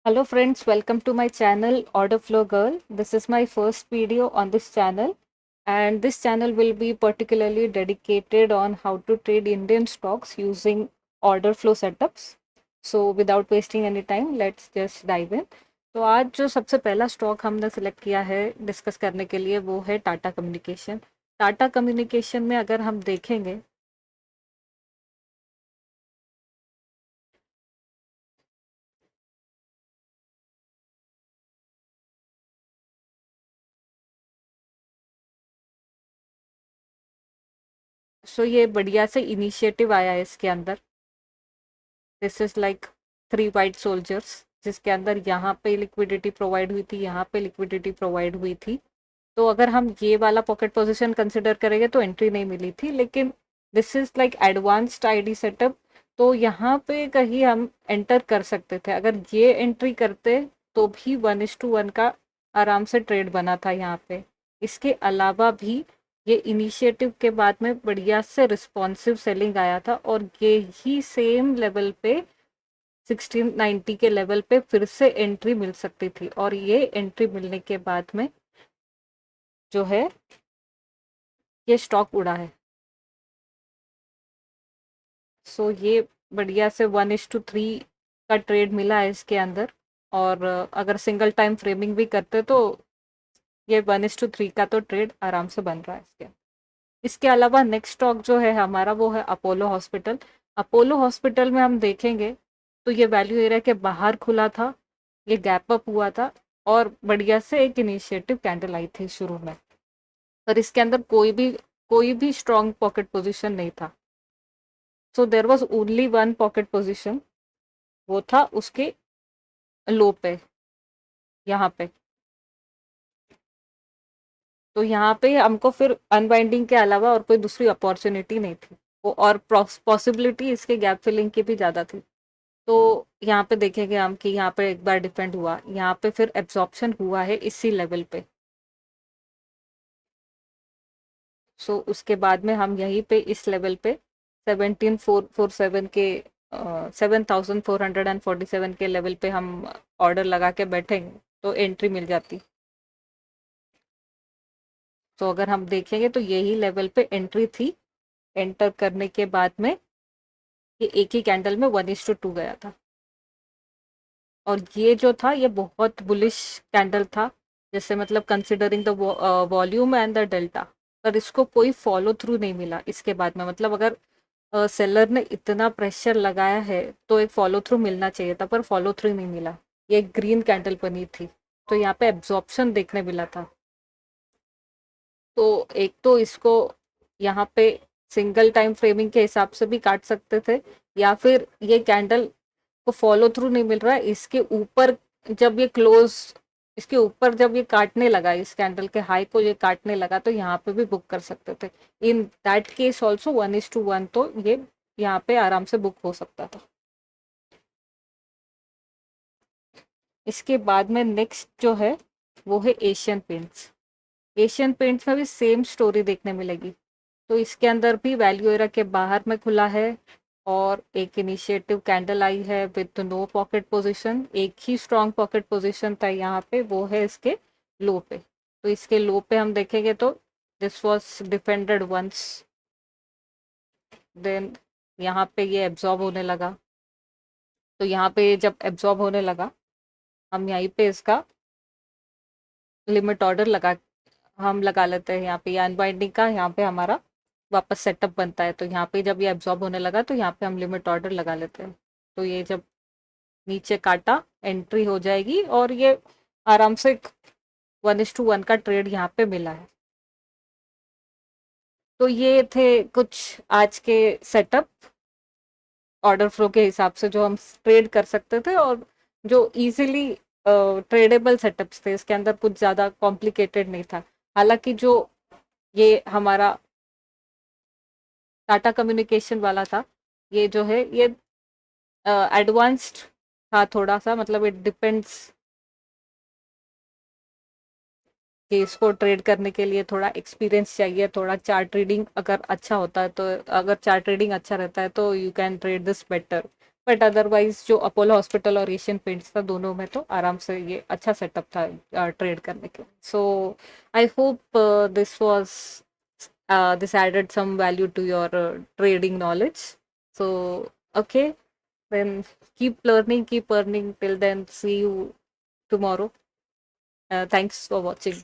Hello friends, welcome to my channel Order Flow Girl. This is my first video on this channel, and this channel will be particularly dedicated on how to trade Indian stocks using order flow setups. So without wasting any time, let's just dive in. तो आज जो सबसे पहला stock हमने select किया है discuss करने के लिए वो है टाटा कम्युनिकेशन। टाटा कम्युनिकेशन में अगर हम देखेंगे तो ये बढ़िया से इनिशिएटिव आया है इसके अंदर। This is like 3 white soldiers, जिसके अंदर यहाँ पे लिक्विडिटी प्रोवाइड हुई थी, यहाँ पे लिक्विडिटी प्रोवाइड हुई थी। तो अगर हम ये वाला पॉकेट पोजीशन कंसिडर करेंगे तो एंट्री नहीं मिली थी, लेकिन this is like advanced ID setup. तो यहाँ पे कहीं हम एंटर कर सकते थे। अगर ये एंट्री करते तो भी 1:1 का आराम से ट्रेड बना था यहाँ पे। इसके अलावा भी ये इनिशिएटिव के बाद में बढ़िया से रिस्पॉन्सिव सेलिंग आया था, और ये ही सेम लेवल पे 1690 के लेवल पे फिर से एंट्री मिल सकती थी, और ये एंट्री मिलने के बाद में जो है ये स्टॉक उड़ा है। सो ये बढ़िया से 1:3 का ट्रेड मिला है इसके अंदर। और अगर सिंगल टाइम फ्रेमिंग भी करते तो ये 1:3 का तो ट्रेड आराम से बन रहा है इसके अंदर। इसके अलावा नेक्स्ट स्टॉक जो है हमारा वो है अपोलो हॉस्पिटल। अपोलो हॉस्पिटल में हम देखेंगे तो ये वैल्यू एरिया के बाहर खुला था, ये गैप अप हुआ था, और बढ़िया से एक इनिशिएटिव कैंडल आई थी शुरू में, पर इसके अंदर कोई भी स्ट्रॉन्ग पॉकेट पोजीशन नहीं था। So there was only one pocket position, वो था उसके लो पे, यहाँ पे। तो यहाँ पे हमको फिर अनवाइंडिंग के अलावा और कोई दूसरी अपॉर्चुनिटी नहीं थी वो, और पॉसिबिलिटी इसके गैप फिलिंग की भी ज़्यादा थी। तो यहाँ पे देखेंगे हम कि यहाँ पे एक बार डिफेंड हुआ, यहाँ पे फिर एब्जॉर्प्शन हुआ है इसी लेवल पे। सो उसके बाद में हम यहीं पे इस लेवल पे 17447 के 7447 के लेवल पे हम ऑर्डर लगा के बैठेंगे तो एंट्री मिल जाती। तो अगर हम देखेंगे तो यही लेवल पे एंट्री थी। एंटर करने के बाद में ये एक ही कैंडल में 1:2 गया था, और ये जो था ये बहुत बुलिश कैंडल था, जैसे मतलब considering the volume and the delta. पर इसको कोई फॉलो थ्रू नहीं मिला इसके बाद में। मतलब अगर सेलर ने इतना प्रेशर लगाया है तो एक फॉलो थ्रू मिलना चाहिए था, पर फॉलो थ्रू नहीं मिला। ये एक ग्रीन कैंडल बनी थी, तो यहाँ पे एब्जॉर्प्शन देखने मिला था। तो एक तो इसको यहाँ पे सिंगल टाइम फ्रेमिंग के हिसाब से भी काट सकते थे, या फिर ये कैंडल को फॉलो थ्रू नहीं मिल रहा है, इसके ऊपर जब ये क्लोज, इसके ऊपर जब ये काटने लगा, इस कैंडल के हाई को ये काटने लगा, तो यहाँ पे भी बुक कर सकते थे। इन दैट केस ऑल्सो 1:1 तो ये यहाँ पे आराम से बुक हो सकता था। इसके बाद में नेक्स्ट जो है वो है एशियन पेंट्स। एशियन पेंट्स में भी सेम स्टोरी देखने मिलेगी। तो इसके अंदर भी वैल्यू एरा के बाहर में खुला है, और एक इनिशिएटिव कैंडल आई है विद नो पॉकेट पोजीशन। एक ही स्ट्रॉन्ग पॉकेट पोजीशन था यहाँ पे, वो है इसके लो पे। तो इसके लो पे हम देखेंगे तो this was defended once, then यहाँ पे ये एब्जॉर्ब होने लगा। तो यहाँ पे जब एब्जॉर्ब होने लगा, हम यहीं पे इसका लिमिट ऑर्डर हम लगा लेते हैं। यहाँ पे ये अनबाइंडिंग का यहाँ पे हमारा वापस सेटअप बनता है। तो यहाँ पे जब ये एब्जॉर्ब होने लगा तो यहाँ पे हम लिमिट ऑर्डर लगा लेते हैं। तो ये जब नीचे काटा एंट्री हो जाएगी, और ये आराम से 1:1 का ट्रेड यहाँ पे मिला है। तो ये थे कुछ आज के सेटअप ऑर्डर फ्लो के हिसाब से जो हम ट्रेड कर सकते थे, और जो इजीली ट्रेडेबल सेटअप्स थे। इसके अंदर कुछ ज़्यादा कॉम्प्लिकेटेड नहीं था। हालांकि जो ये हमारा टाटा कम्युनिकेशन वाला था, ये जो है ये एडवांस्ड था थोड़ा सा। मतलब इट डिपेंड्स कि इसको ट्रेड करने के लिए थोड़ा एक्सपीरियंस चाहिए, थोड़ा चार्ट रीडिंग अगर अच्छा होता है तो, अगर चार्ट रीडिंग अच्छा रहता है तो you can trade this better. But otherwise जो अपोलो हॉस्पिटल और एशियन पेंट्स था, दोनों में तो आराम से ये अच्छा सेटअप था ट्रेड करने के। So I hope this was this added some value to your trading knowledge. So okay, then keep learning, keep earning. Till then, see you tomorrow. Thanks for watching.